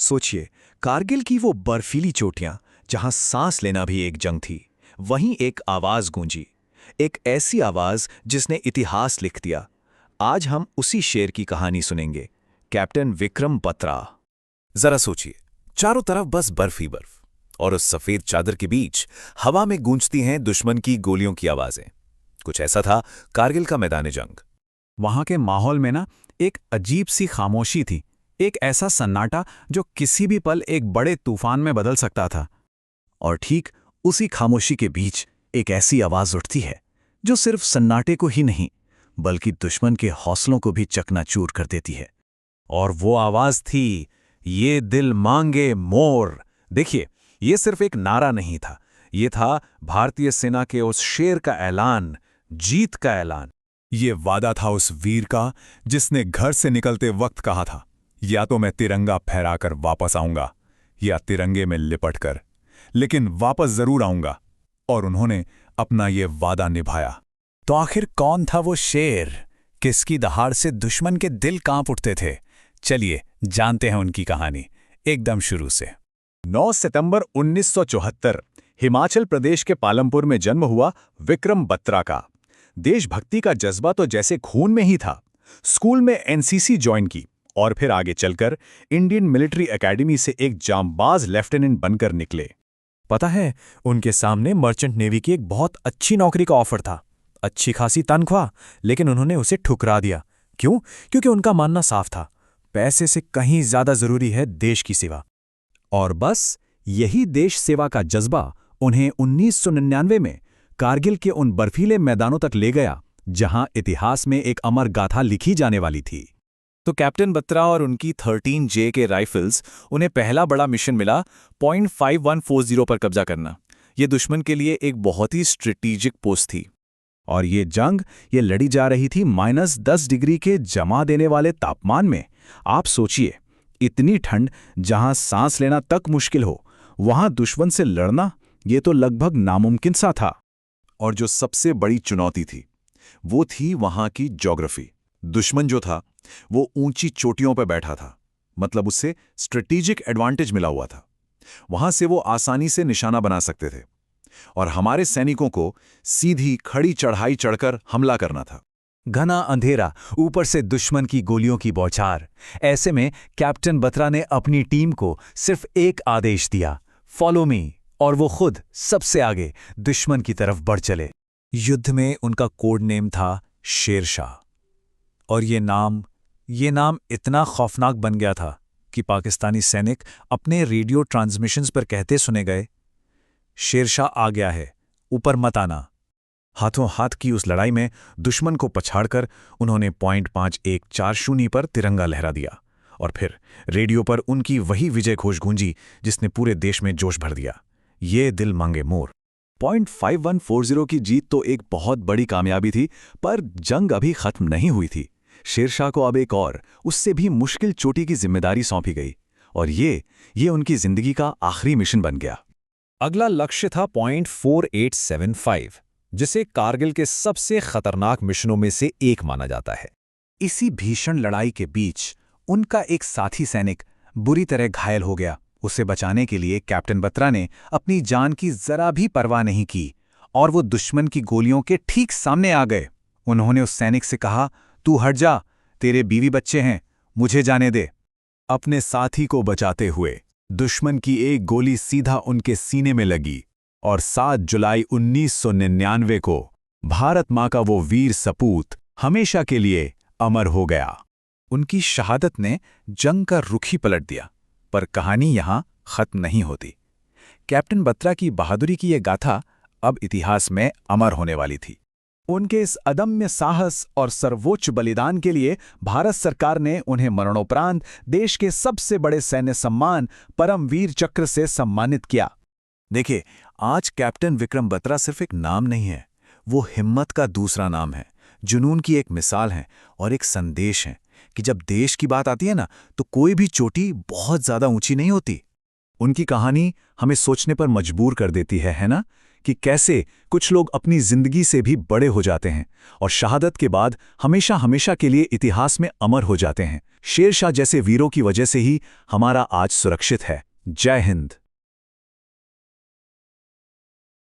सोचिए, कारगिल की वो बर्फीली चोटियां जहां सांस लेना भी एक जंग थी, वहीं एक आवाज गूंजी। एक ऐसी आवाज जिसने इतिहास लिख दिया। आज हम उसी शेर की कहानी सुनेंगे, कैप्टन विक्रम बत्रा। जरा सोचिए, चारों तरफ बस बर्फ ही बर्फ, और उस सफेद चादर के बीच हवा में गूंजती हैं दुश्मन की गोलियों की आवाजें। कुछ ऐसा था कारगिल का मैदान जंग। वहां के माहौल में ना एक अजीब सी खामोशी थी, एक ऐसा सन्नाटा जो किसी भी पल एक बड़े तूफान में बदल सकता था। और ठीक उसी खामोशी के बीच एक ऐसी आवाज उठती है जो सिर्फ सन्नाटे को ही नहीं, बल्कि दुश्मन के हौसलों को भी चकनाचूर कर देती है। और वो आवाज थी, ये दिल मांगे मोर। देखिए, ये सिर्फ एक नारा नहीं था, ये था भारतीय सेना के उस शेर का ऐलान, जीत का ऐलान। ये वादा था उस वीर का जिसने घर से निकलते वक्त कहा था, या तो मैं तिरंगा फहराकर वापस आऊंगा या तिरंगे में लिपटकर, लेकिन वापस जरूर आऊंगा। और उन्होंने अपना ये वादा निभाया। तो आखिर कौन था वो शेर, किसकी दहाड़ से दुश्मन के दिल कांप उठते थे? चलिए जानते हैं उनकी कहानी एकदम शुरू से। 9 सितंबर 1974 हिमाचल प्रदेश के पालमपुर में जन्म हुआ विक्रम बत्रा का। देशभक्ति का जज्बा तो जैसे खून में ही था। स्कूल में एनसीसी ज्वाइन की और फिर आगे चलकर इंडियन मिलिट्री एकेडमी से एक जांबाज लेफ्टिनेंट बनकर निकले। पता है, उनके सामने मर्चेंट नेवी की एक बहुत अच्छी नौकरी का ऑफर था, अच्छी खासी तनख्वाह, लेकिन उन्होंने उसे ठुकरा दिया। क्यों? क्योंकि उनका मानना साफ था, पैसे से कहीं ज्यादा जरूरी है देश की सेवा। और बस यही देश सेवा का जज्बा उन्हें 1999 में कारगिल के उन बर्फीले मैदानों तक ले गया जहां इतिहास में एक अमर गाथा लिखी जाने वाली थी। तो कैप्टन बत्रा और उनकी 13J के राइफल्स, उन्हें पहला बड़ा मिशन मिला पॉइंट 5140 पर कब्जा करना। ये दुश्मन के लिए एक बहुत ही स्ट्रेटेजिक पोस्ट थी। और ये जंग ये लड़ी जा रही थी -10 डिग्री के जमा देने वाले तापमान में। आप सोचिए, इतनी ठंड जहां सांस लेना तक मुश्किल हो, वहां दुश्मन से लड़ना ये तो लगभग नामुमकिन सा था। और जो सबसे बड़ी चुनौती थी वो थी वहां की ज्योग्राफी। दुश्मन जो था वो ऊंची चोटियों पर बैठा था, मतलब उससे स्ट्रेटेजिक एडवांटेज मिला हुआ था। वहां से वो आसानी से निशाना बना सकते थे और हमारे सैनिकों को सीधी खड़ी चढ़ाई चढ़कर हमला करना था। घना अंधेरा, ऊपर से दुश्मन की गोलियों की बौछार। ऐसे में कैप्टन बत्रा ने अपनी टीम को सिर्फ एक आदेश दिया, फॉलो मी, और वो खुद सबसे आगे दुश्मन की तरफ बढ़ चले। युद्ध में उनका कोड नेम था शेरशाह। और ये नाम इतना खौफनाक बन गया था कि पाकिस्तानी सैनिक अपने रेडियो ट्रांसमिशंस पर कहते सुने गए, शेरशाह आ गया है, ऊपर मत आना। हाथों हाथ की उस लड़ाई में दुश्मन को पछाड़कर उन्होंने पॉइंट 5140 पर तिरंगा लहरा दिया। और फिर रेडियो पर उनकी वही विजय घोष गूंजी जिसने पूरे देश में जोश भर दिया, ये दिल मांगे मोर। पॉइंट 5140 की जीत तो एक बहुत बड़ी कामयाबी थी, पर जंग अभी खत्म नहीं हुई थी। शेरशाह को अब एक और, उससे भी मुश्किल चोटी की जिम्मेदारी सौंपी गई, और ये उनकी जिंदगी का आखिरी मिशन बन गया। अगला लक्ष्य था पॉइंट 4875, जिसे कारगिल के सबसे खतरनाक मिशनों में से एक माना जाता है। इसी भीषण लड़ाई के बीच उनका एक साथी सैनिक बुरी तरह घायल हो गया। उसे बचाने के लिए कैप्टन बत्रा ने अपनी जान की जरा भी परवाह नहीं की और वो दुश्मन की गोलियों के ठीक सामने आ गए। उन्होंने उस सैनिक से कहा, तू हट जा, तेरे बीवी बच्चे हैं, मुझे जाने दे। अपने साथी को बचाते हुए दुश्मन की एक गोली सीधा उनके सीने में लगी और 7 जुलाई 1999 को भारत माँ का वो वीर सपूत हमेशा के लिए अमर हो गया। उनकी शहादत ने जंग का रुख ही पलट दिया। पर कहानी यहां खत्म नहीं होती। कैप्टन बत्रा की बहादुरी की यह गाथा अब इतिहास में अमर होने वाली थी। उनके इस अदम्य साहस और सर्वोच्च बलिदान के लिए भारत सरकार ने उन्हें मरणोपरांत देश के सबसे बड़े सैन्य सम्मान परमवीर चक्र से सम्मानित किया। देखिए, आज कैप्टन विक्रम बत्रा सिर्फ एक नाम नहीं है, वो हिम्मत का दूसरा नाम है, जुनून की एक मिसाल है और एक संदेश है कि जब देश की बात आती है ना, तो कोई भी चोटी बहुत ज्यादा ऊंची नहीं होती। उनकी कहानी हमें सोचने पर मजबूर कर देती है ना, कि कैसे कुछ लोग अपनी जिंदगी से भी बड़े हो जाते हैं और शहादत के बाद हमेशा हमेशा के लिए इतिहास में अमर हो जाते हैं। शेर शाह जैसे वीरों की वजह से ही हमारा आज सुरक्षित है। जय हिंद।